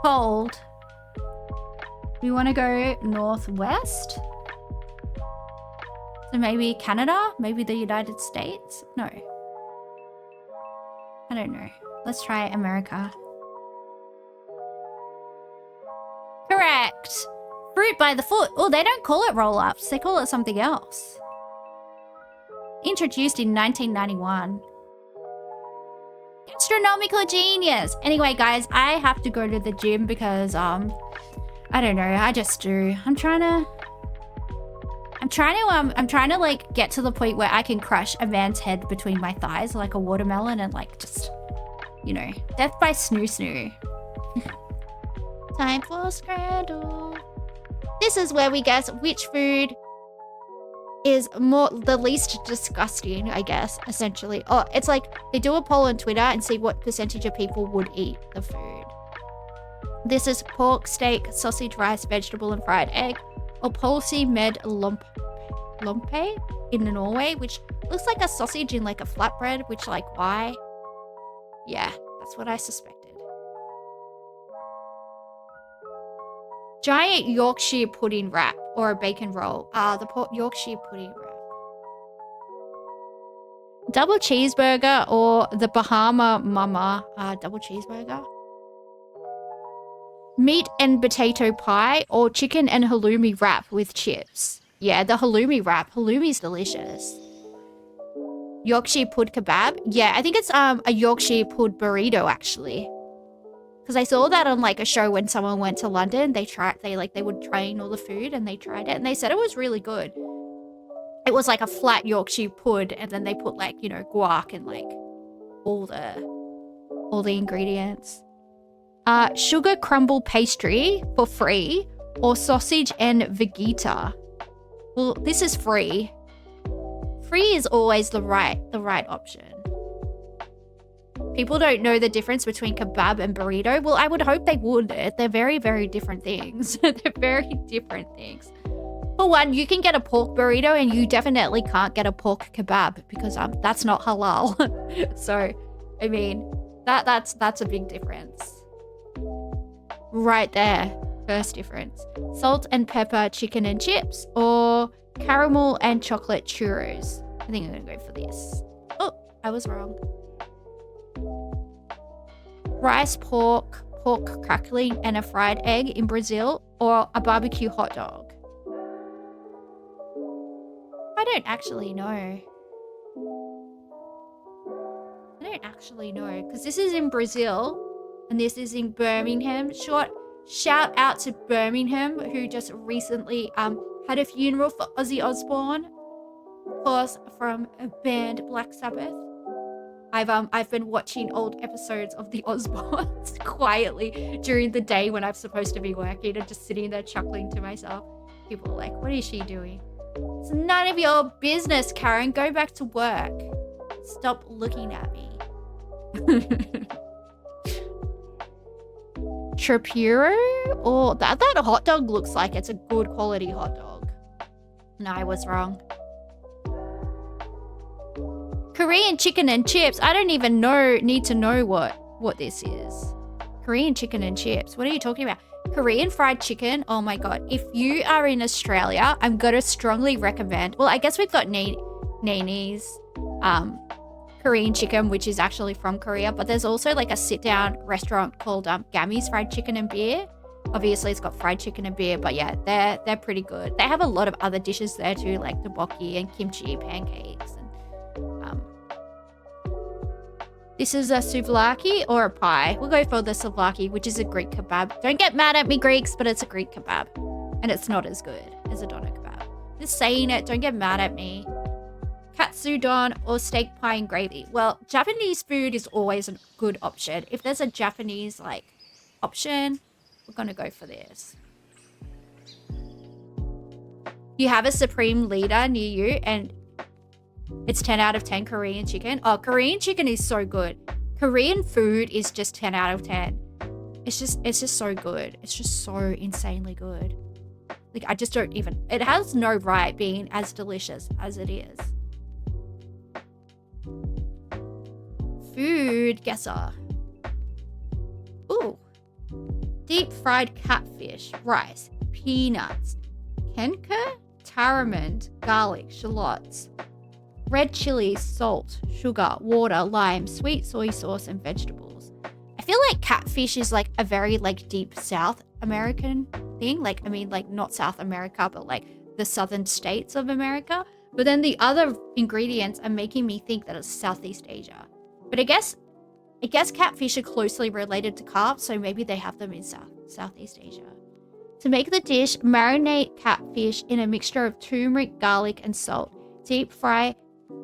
Cold. We want to go northwest. So maybe Canada? Maybe the United States? No. I don't know. Let's try America. Correct. Fruit by the foot. Oh, they don't call it roll-ups. They call it something else. Introduced in 1991. Astronomical genius. Anyway, guys, I have to go to the gym because, I don't know. I just do. I'm trying to like get to the point where I can crush a man's head between my thighs like a watermelon and like just, you know, death by snoo. Time for Scrandle. This is where we guess which food is the least disgusting, I guess, essentially. Oh, it's like they do a poll on Twitter and see what percentage of people would eat the food. This is pork, steak, sausage, rice, vegetable, and fried egg. Or Polsi med lompe in Norway, which looks like a sausage in like a flatbread, which like, why? Yeah, that's what I suspected. Giant Yorkshire pudding wrap or a bacon roll. The Yorkshire pudding wrap. Double cheeseburger or the Bahama Mama double cheeseburger. Meat and potato pie or chicken and halloumi wrap with chips. Yeah, the halloumi wrap. Halloumi's delicious. Yorkshire pud kebab. Yeah, I think it's a Yorkshire pud burrito actually. Because I saw that on like a show when someone went to London. They would train all the food and they tried it and they said it was really good. It was like a flat Yorkshire pud and then they put like, you know, guac and like all the ingredients. Sugar crumble pastry for free or sausage and vegeta. Well, this is free. Free is always the right option. People don't know the difference between kebab and burrito. Well, I would hope they would. They're very, very different things. They're very different things. For one, you can get a pork burrito and you definitely can't get a pork kebab because that's not halal. So, I mean, that's a big difference. Right there. First difference. Salt and pepper chicken and chips or caramel and chocolate churros. I think I'm gonna go for this. Oh, I was wrong. Rice, pork crackling, and a fried egg in Brazil, or a barbecue hot dog? I don't actually know. Because this is in Brazil, and this is in Birmingham. Shout out to Birmingham, who just recently had a funeral for Ozzy Osbourne, of course, from a band Black Sabbath. I've been watching old episodes of the Osbournes quietly during the day when I'm supposed to be working and just sitting there chuckling to myself. People are like, what is she doing? It's none of your business, Karen. Go back to work. Stop looking at me. Trapuro? Oh, that hot dog looks like it's a good quality hot dog. No, I was wrong. Korean chicken and chips. I don't even need to know what this is. Korean chicken and chips. What are you talking about? Korean fried chicken. Oh my god. If you are in Australia, I'm gonna strongly recommend. Well, I guess we've got Nani's Korean chicken, which is actually from Korea, but there's also like a sit-down restaurant called Gammy's Fried Chicken and Beer. Obviously, it's got fried chicken and beer, but yeah, they're pretty good. They have a lot of other dishes there too, like tteokbokki and kimchi pancakes. And this is a souvlaki or a pie. We'll go for the souvlaki, which is a Greek kebab. Don't get mad at me, Greeks, but it's a Greek kebab, and it's not as good as a doner kebab. Just saying it. Don't get mad at me. Katsudon or steak pie and gravy. Well, Japanese food is always a good option. If there's a Japanese like option, we're gonna go for this. You have a supreme leader near you and it's 10 out of 10 Korean chicken. Oh, Korean chicken is so good. Korean food is just 10 out of 10. It's just so good. It's just so insanely good. Like, I just don't even, it has no right being as delicious as it is. Foodguessr. Ooh. Deep fried catfish, rice, peanuts, kenker, tamarind, garlic, shallots, red chilies, salt, sugar, water, lime, sweet soy sauce, and vegetables. I feel like catfish is like a very like deep South American thing. Like, I mean, like not South America, but like the southern states of America. But then the other ingredients are making me think that it's Southeast Asia. But I guess catfish are closely related to carp, so maybe they have them in Southeast Asia. To make the dish, marinate catfish in a mixture of turmeric, garlic, and salt. Deep fry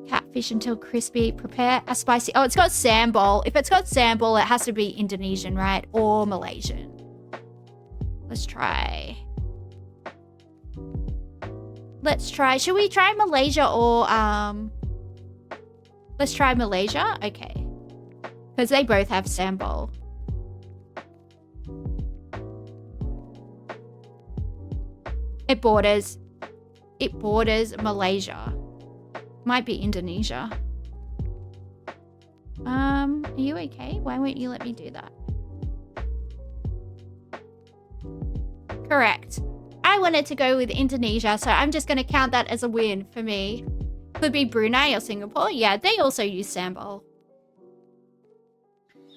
catfish until crispy. Prepare a spicy... Oh, it's got sambal. If it's got sambal, it has to be Indonesian, right? Or Malaysian. Let's try. Should we try Malaysia or... Let's try Malaysia? Okay. Because they both have sambal. It borders Malaysia. Might be Indonesia. Are you okay? Why won't you let me do that? Correct. I wanted to go with Indonesia, so I'm just going to count that as a win for me. Could be Brunei or Singapore. Yeah, they also use sambal.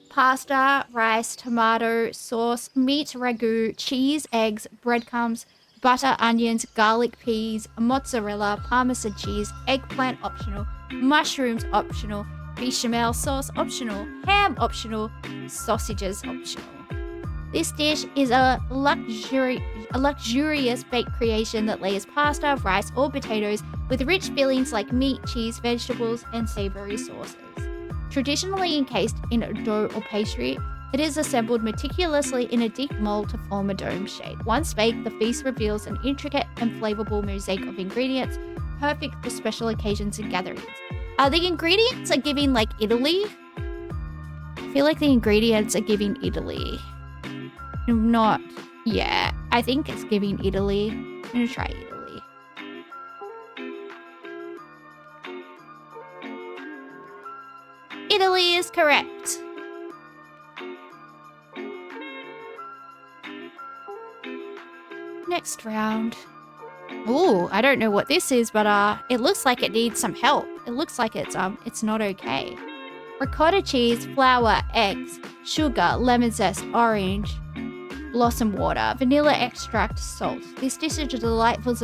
Pasta, rice, tomato, sauce, meat ragu, cheese, eggs, breadcrumbs, butter, onions, garlic, peas, mozzarella, parmesan cheese, eggplant optional, mushrooms optional, bechamel sauce optional, ham optional, sausages optional. This dish is a luxurious baked creation that layers pasta, rice, or potatoes with rich fillings like meat, cheese, vegetables, and savory sauces. Traditionally encased in dough or pastry, it is assembled meticulously in a deep mold to form a dome shape. Once baked, the feast reveals an intricate and flavorful mosaic of ingredients, perfect for special occasions and gatherings. The ingredients are giving like Italy. I feel like the ingredients are giving Italy. Not, yeah, I think it's giving Italy. I'm gonna try Italy. Italy is correct. Next round. Ooh, I don't know what this is, but it looks like it needs some help. It looks like it's not okay. Ricotta cheese, flour, eggs, sugar, lemon zest, orange, blossom water, vanilla extract, salt. This dish is a delightful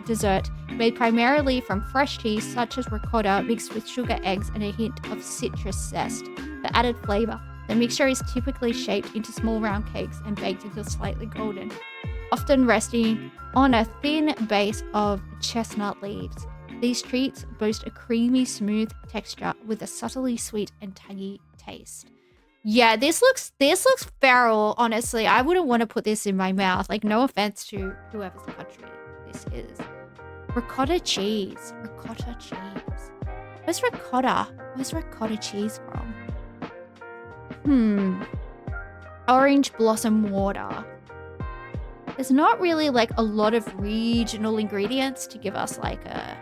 dessert made primarily from fresh cheese such as ricotta mixed with sugar, eggs, and a hint of citrus zest for added flavor. The mixture is typically shaped into small round cakes and baked until slightly golden, often resting on a thin base of chestnut leaves. These treats boast a creamy, smooth texture with a subtly sweet and tangy taste. Yeah, this looks feral, honestly. I wouldn't want to put this in my mouth. Like, no offense to whoever's country this is. Ricotta cheese. Ricotta cheese. Where's ricotta? Where's ricotta cheese from? Orange blossom water. There's not really like a lot of regional ingredients to give us like a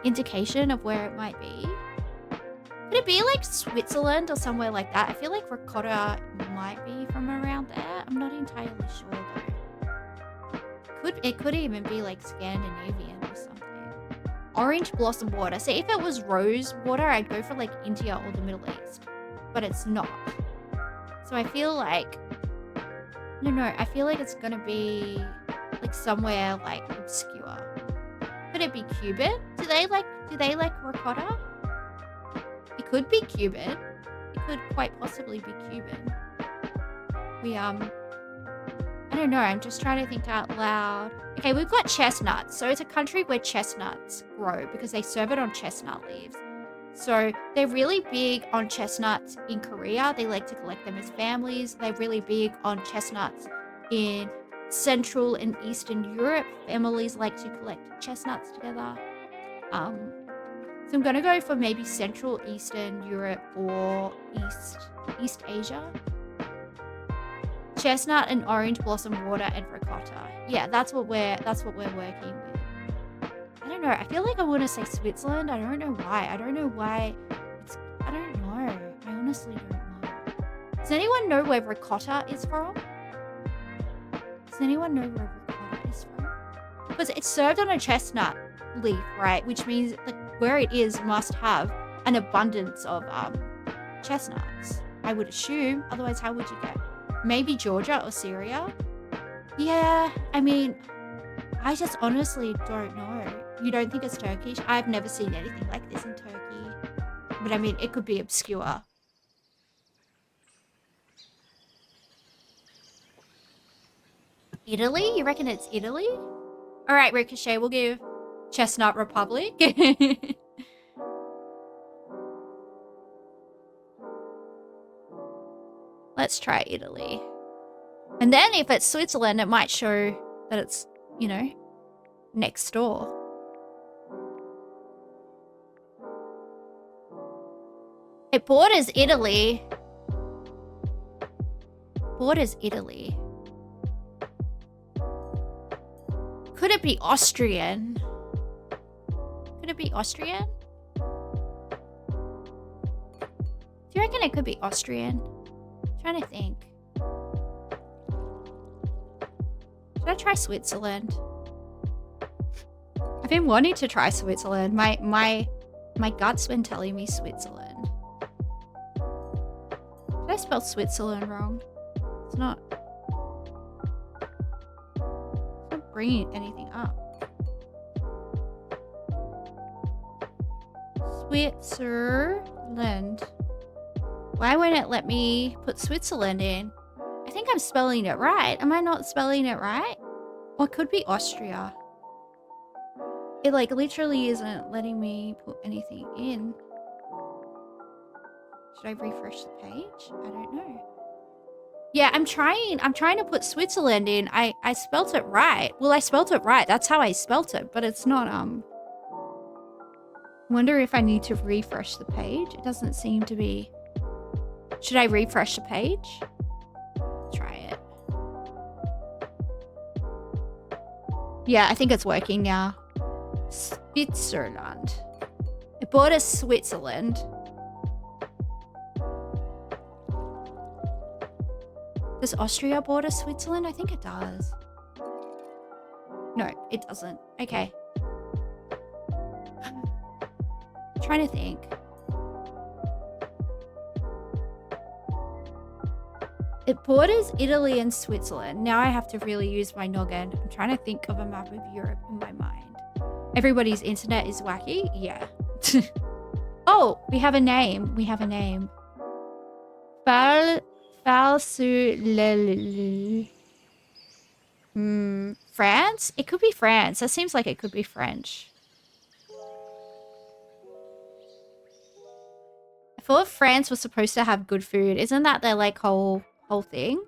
indication of where it might be. Could it be like Switzerland or somewhere like that? I feel like ricotta might be from around there. I'm not entirely sure though. It could even be like Scandinavian or something. Orange blossom water. See, if it was rose water, I'd go for like India or the Middle East. But it's not. So I feel like, I don't know, I feel like it's gonna be like somewhere like obscure. Could it be Cuban? Do they like ricotta? It could be Cuban. It could quite possibly be Cuban. I don't know, I'm just trying to think out loud. Okay, we've got chestnuts. So it's a country where chestnuts grow because they serve it on chestnut leaves. So they're really big on chestnuts in Korea. They like to collect them as families. They're really big on chestnuts in Central and Eastern Europe. Families like to collect chestnuts together. So I'm gonna go for maybe Central Eastern Europe or East Asia. Chestnut and orange blossom water and ricotta. Yeah, that's what we're working with. I don't know. I feel like I want to say Switzerland. I don't know why. I don't know. I honestly don't know. Does anyone know where ricotta is from? Does anyone know where ricotta is from? Because it's served on a chestnut leaf, right? Which means like where it is must have an abundance of chestnuts. I would assume. Otherwise, how would you get? Maybe Georgia or Syria? Yeah, I mean, I just honestly don't know. You don't think it's Turkish? I've never seen anything like this in Turkey. But I mean, it could be obscure. Italy? You reckon it's Italy? All right, Ricochet, we'll give Chestnut Republic. Let's try Italy. And then if it's Switzerland, it might show that it's, you know, next door. It borders Italy. Borders Italy. Could it be Austrian? Could it be Austrian? Do you reckon it could be Austrian? I'm trying to think. Should I try Switzerland? I've been wanting to try Switzerland. My gut's been telling me Switzerland. Did I spell Switzerland wrong? It's not bringing anything up. Switzerland. Why won't it let me put Switzerland in? I think I'm spelling it right. Am I not spelling it right? Or it could be Austria. It like literally isn't letting me put anything in. Should I refresh the page? I don't know. Yeah, I'm trying to put Switzerland in. I spelt it right. Well, I spelt it right. That's how I spelt it, but it's not wonder if I need to refresh the page. It doesn't seem to be. Should I refresh the page? Try it. Yeah, I think it's working now. Switzerland. It borders Switzerland. Does Austria border Switzerland? I think it does. No, it doesn't. Okay. I'm trying to think. It borders Italy and Switzerland. Now I have to really use my noggin. I'm trying to think of a map of Europe in my mind. Everybody's internet is wacky? Yeah. Oh, we have a name. We have a name. France? It could be France. That seems like it could be French. I thought France was supposed to have good food. Isn't that their like whole thing?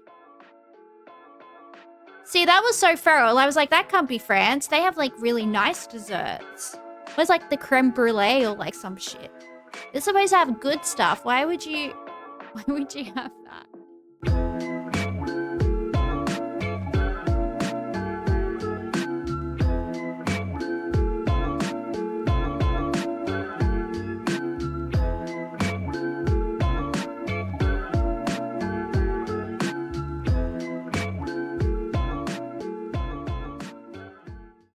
See, that was so feral. I was like, that can't be France. They have like really nice desserts. It was like the creme brulee or like some shit. They're supposed to have good stuff. Why would you have that?